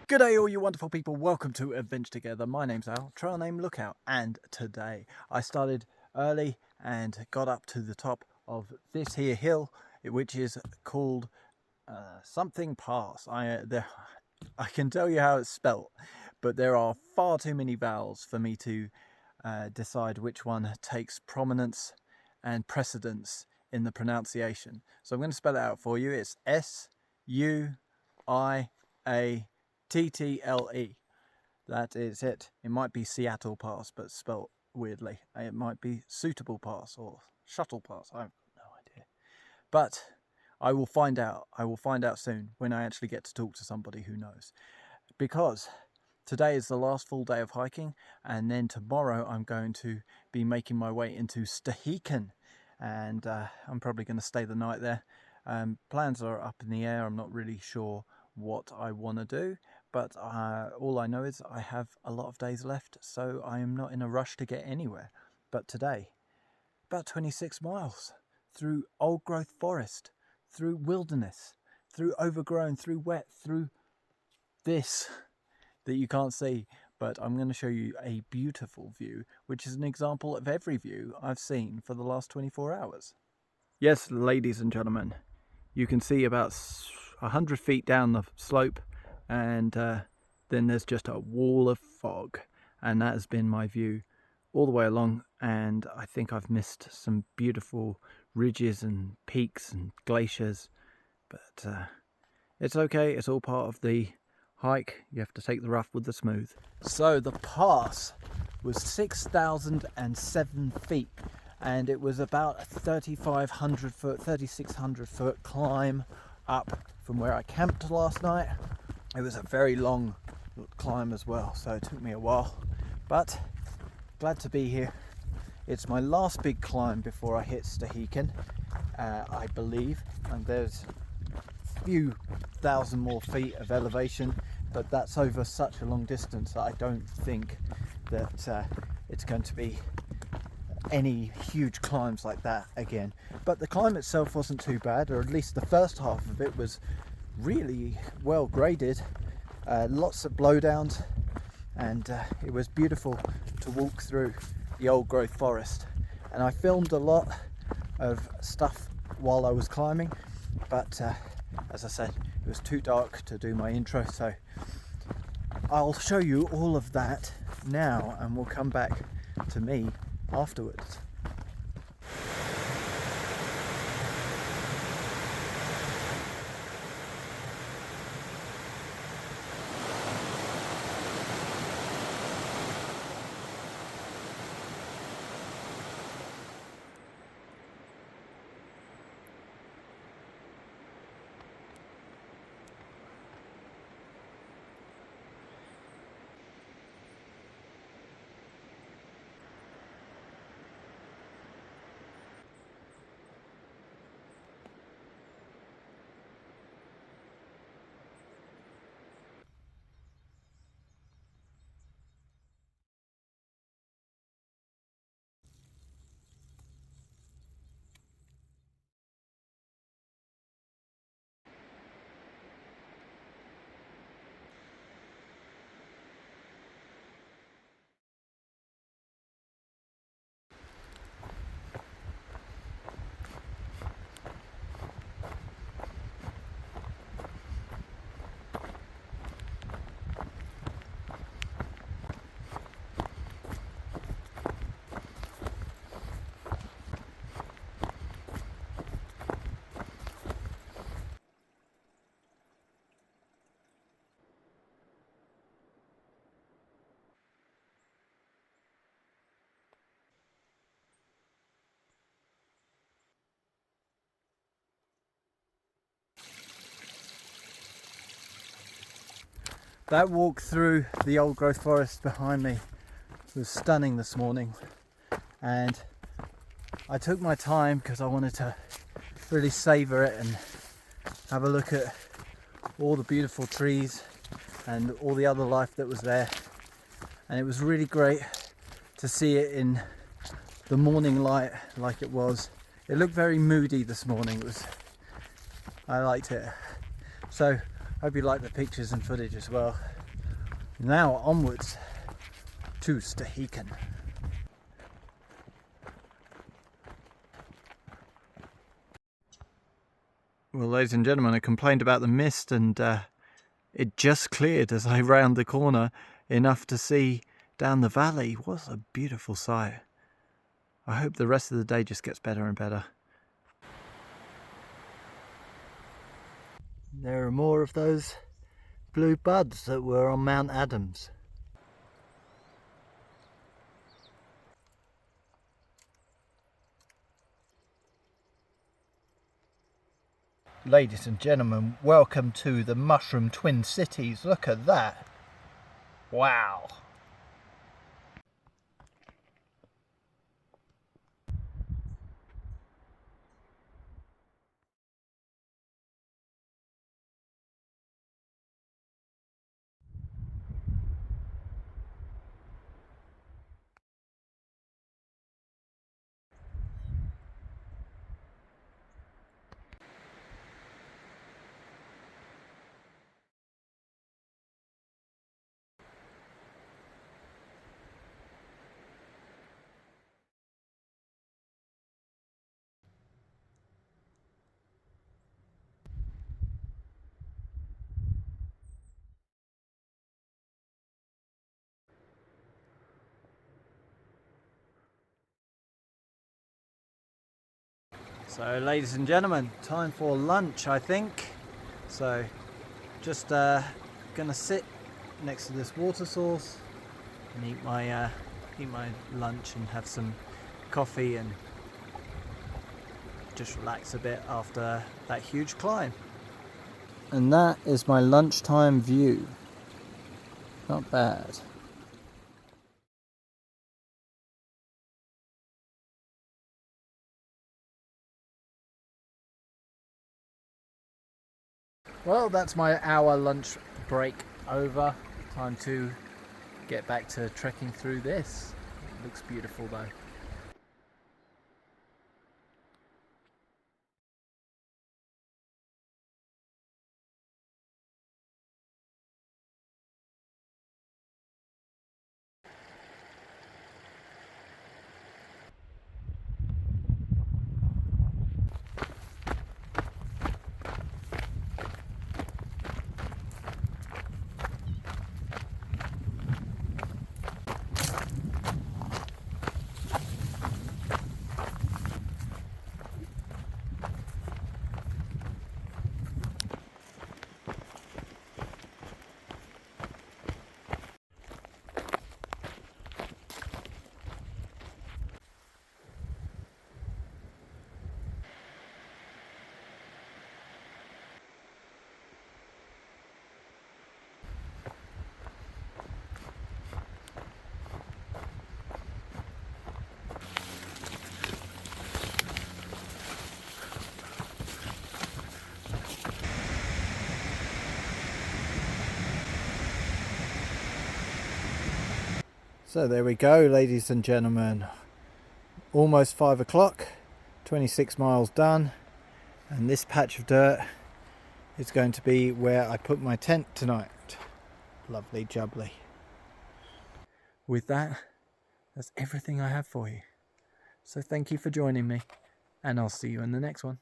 Good day all you wonderful people, welcome to Adventure Together. My name's Al, trail name Lookout, and today I started early and got up to the top of this here hill, which is called something pass. I can tell you how it's spelt, but there are far too many vowels for me to decide which one takes prominence and precedence in the pronunciation. So I'm going to spell it out for you. It's Suiattle. That is it. It might be Seattle Pass, but spelt weirdly. It might be Suitable Pass or Shuttle Pass. I have no idea. But I will find out. I will find out soon when I actually get to talk to somebody who knows. Because today is the last full day of hiking, and then tomorrow I'm going to be making my way into Stehekin, and I'm probably going to stay the night there. Plans are up in the air. I'm not really sure what I want to do, but all I know is I have a lot of days left, so I am not in a rush to get anywhere. But today, about 26 miles through old growth forest, through wilderness, through overgrown, through wet, through this that you can't see, but I'm going to show you a beautiful view, which is an example of every view I've seen for the last 24 hours. Yes, ladies and gentlemen, you can see about 100 feet down the slope, and then there's just a wall of fog, and that has been my view all the way along. And I think I've missed some beautiful ridges and peaks and glaciers, but it's okay. It's all part of the hike. You have to take the rough with the smooth. So the pass was 6,007 feet, and it was about a 3,600 foot climb up from where I camped last night. It was a very long climb as well, so it took me a while, but glad to be here. It's my last big climb before I hit Stehekin, I believe, and there's a few thousand more feet of elevation, but that's over such a long distance that I don't think that it's going to be any huge climbs like that again. But the climb itself wasn't too bad, or at least the first half of it was really well graded, lots of blowdowns, and it was beautiful to walk through the old growth forest. And I filmed a lot of stuff while I was climbing, but as I said, it was too dark to do my intro, so I'll show you all of that now, and we'll come back to me afterwards. That walk through the old growth forest behind me was stunning this morning, and I took my time because I wanted to really savour it and have a look at all the beautiful trees and all the other life that was there. And it was really great to see it in the morning light like it was. It looked very moody this morning. I liked it. So I hope you like the pictures and footage as well. Now onwards to Stehekin. Well, ladies and gentlemen, I complained about the mist, and it just cleared as I round the corner, enough to see down the valley. What a beautiful sight. I hope the rest of the day just gets better and better. There are more of those blue buds that were on Mount Adams. Ladies and gentlemen, welcome to the Mushroom Twin Cities. Look at that. Wow. So, ladies and gentlemen, time for lunch, I think. So, just gonna sit next to this water source and eat my lunch and have some coffee and just relax a bit after that huge climb. And that is my lunchtime view. Not bad. Well, that's my hour lunch break over. Time to get back to trekking through this. It looks beautiful though. So there we go, ladies and gentlemen. Almost 5 o'clock, 26 miles done, and this patch of dirt is going to be where I put my tent tonight. Lovely jubbly. With that, that's everything I have for you. So thank you for joining me, and I'll see you in the next one.